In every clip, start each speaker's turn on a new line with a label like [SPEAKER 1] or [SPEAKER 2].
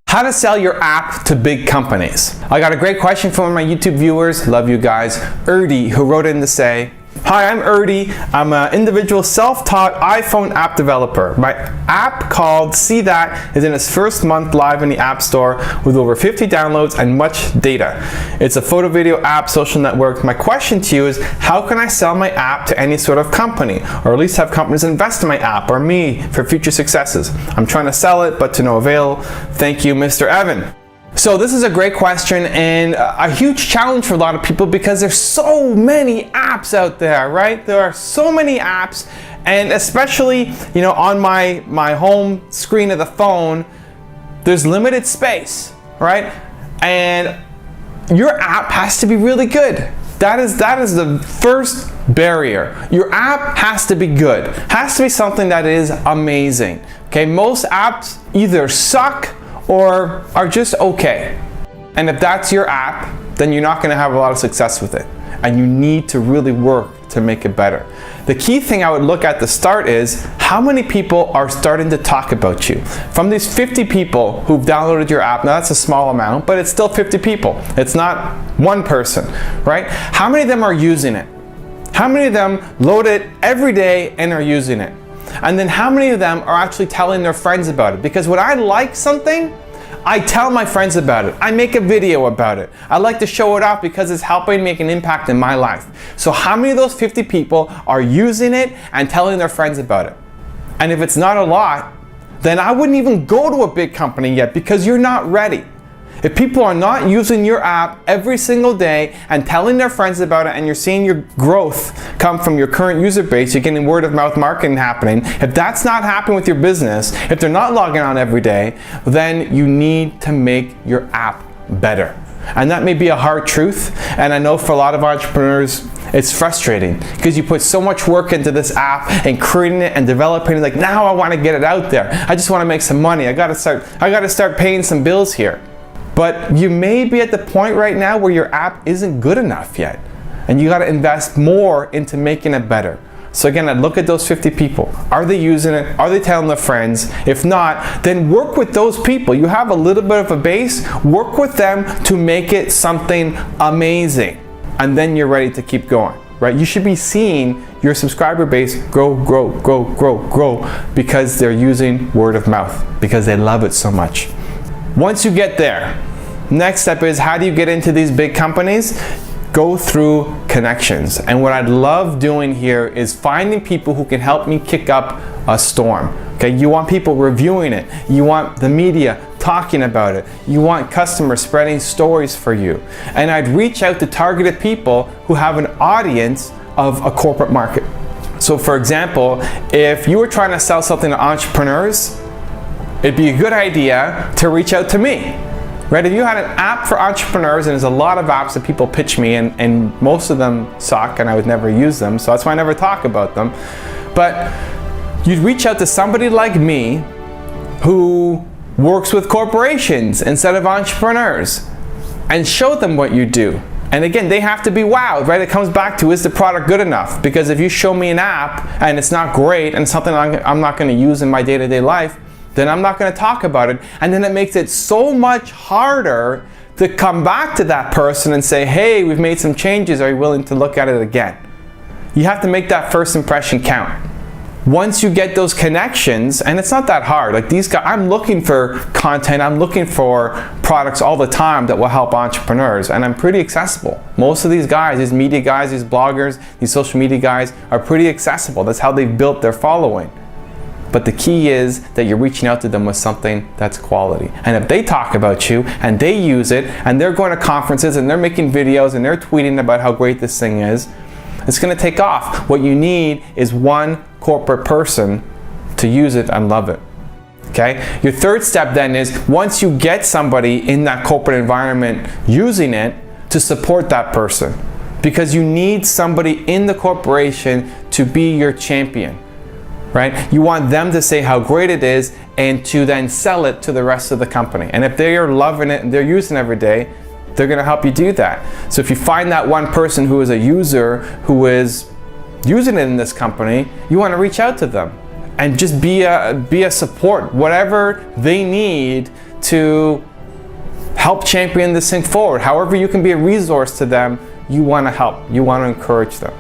[SPEAKER 1] How to sell your app to big companies. I got a great question from one of my YouTube viewers, love you guys, Erdy, who wrote in to say, "Hi, I'm Erdy. I'm an individual self-taught iPhone app developer. My app called See That is in its first month live in the App Store with over 50 downloads and much data. It's a photo video app, social network. My question to you is, how can I sell my app to any sort of company, or at least have companies invest in my app or me for future successes? I'm trying to sell it, but to no avail. Thank you, Mr. Evan." So this is a great question and a huge challenge for a lot of people because there's so many apps out there, right? There are so many apps, and especially, on my home screen of the phone, there's limited space, right? And your app has to be really good. That is the first barrier. Your app has to be good. Has to be something that is amazing. Okay, most apps either suck or are just okay. And if that's your app, then you're not gonna have a lot of success with it. And you need to really work to make it better. The key thing I would look at the start is, how many people are starting to talk about you? From these 50 people who've downloaded your app, now that's a small amount, but it's still 50 people. It's not one person, right? How many of them are using it? How many of them load it every day and are using it? And then how many of them are actually telling their friends about it? Because when I like something, I tell my friends about it. I make a video about it. I like to show it off because it's helping make an impact in my life. So how many of those 50 people are using it and telling their friends about it? And if it's not a lot, then I wouldn't even go to a big company yet because you're not ready. If people are not using your app every single day and telling their friends about it, and you're seeing your growth come from your current user base, you're getting word of mouth marketing happening, if that's not happening with your business, if they're not logging on every day, then you need to make your app better. And that may be a hard truth, and I know for a lot of entrepreneurs, it's frustrating because you put so much work into this app and creating it and developing it, like, now I want to get it out there. I just want to make some money. I got to start paying some bills here. But you may be at the point right now where your app isn't good enough yet, and you got to invest more into making it better. So again, I'd look at those 50 people. Are they using it? Are they telling their friends? If not, then work with those people. You have a little bit of a base, work with them to make it something amazing. And then you're ready to keep going, right? You should be seeing your subscriber base grow because they're using word of mouth, because they love it so much. Once you get there, next step is, how do you get into these big companies? Go through connections. And what I'd love doing here is finding people who can help me kick up a storm. Okay, you want people reviewing it. You want the media talking about it. You want customers spreading stories for you. And I'd reach out to targeted people who have an audience of a corporate market. So for example, if you were trying to sell something to entrepreneurs, it'd be a good idea to reach out to me, right? If you had an app for entrepreneurs, and there's a lot of apps that people pitch me, and most of them suck and I would never use them, so that's why I never talk about them. But you'd reach out to somebody like me who works with corporations instead of entrepreneurs and show them what you do. And again, they have to be wowed, right? It comes back to, is the product good enough? Because if you show me an app and it's not great and something I'm not going to use in my day-to-day life, then I'm not going to talk about it. And then it makes it so much harder to come back to that person and say, hey, we've made some changes. Are you willing to look at it again? You have to make that first impression count. Once you get those connections, and it's not that hard, like these guys, I'm looking for content, I'm looking for products all the time that will help entrepreneurs, and I'm pretty accessible. Most of these guys, these media guys, these bloggers, these social media guys are pretty accessible. That's how they've built their following. But the key is that you're reaching out to them with something that's quality. And if they talk about you and they use it and they're going to conferences and they're making videos and they're tweeting about how great this thing is, it's going to take off. What you need is one corporate person to use it and love it. Okay? Your third step then is, once you get somebody in that corporate environment using it, to support that person. Because you need somebody in the corporation to be your champion. Right? You want them to say how great it is and to then sell it to the rest of the company. And if they are loving it and they're using it every day, they're going to help you do that. So if you find that one person who is a user who is using it in this company, you want to reach out to them and just be a support, whatever they need to help champion this thing forward. However you can be a resource to them, you want to help, you want to encourage them.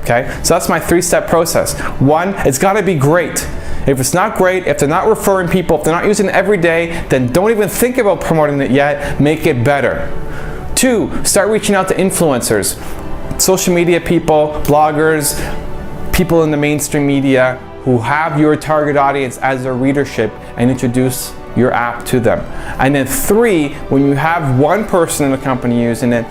[SPEAKER 1] Okay, so that's my 3-step process. 1, it's got to be great. If it's not great, if they're not referring people, if they're not using it every day, then don't even think about promoting it yet, make it better. 2, start reaching out to influencers, social media people, bloggers, people in the mainstream media who have your target audience as their readership, and introduce your app to them. And then 3, when you have one person in the company using it,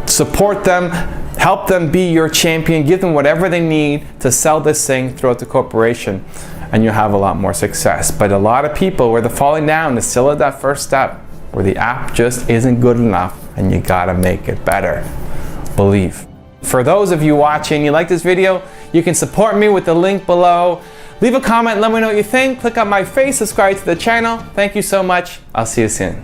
[SPEAKER 1] support them, help them be your champion, give them whatever they need to sell this thing throughout the corporation, and you'll have a lot more success. But a lot of people, where they're falling down, is still at that first step, where the app just isn't good enough, and you gotta make it better. Believe. For those of you watching, you like this video, you can support me with the link below. Leave a comment, let me know what you think. Click on my face, subscribe to the channel. Thank you so much. I'll see you soon.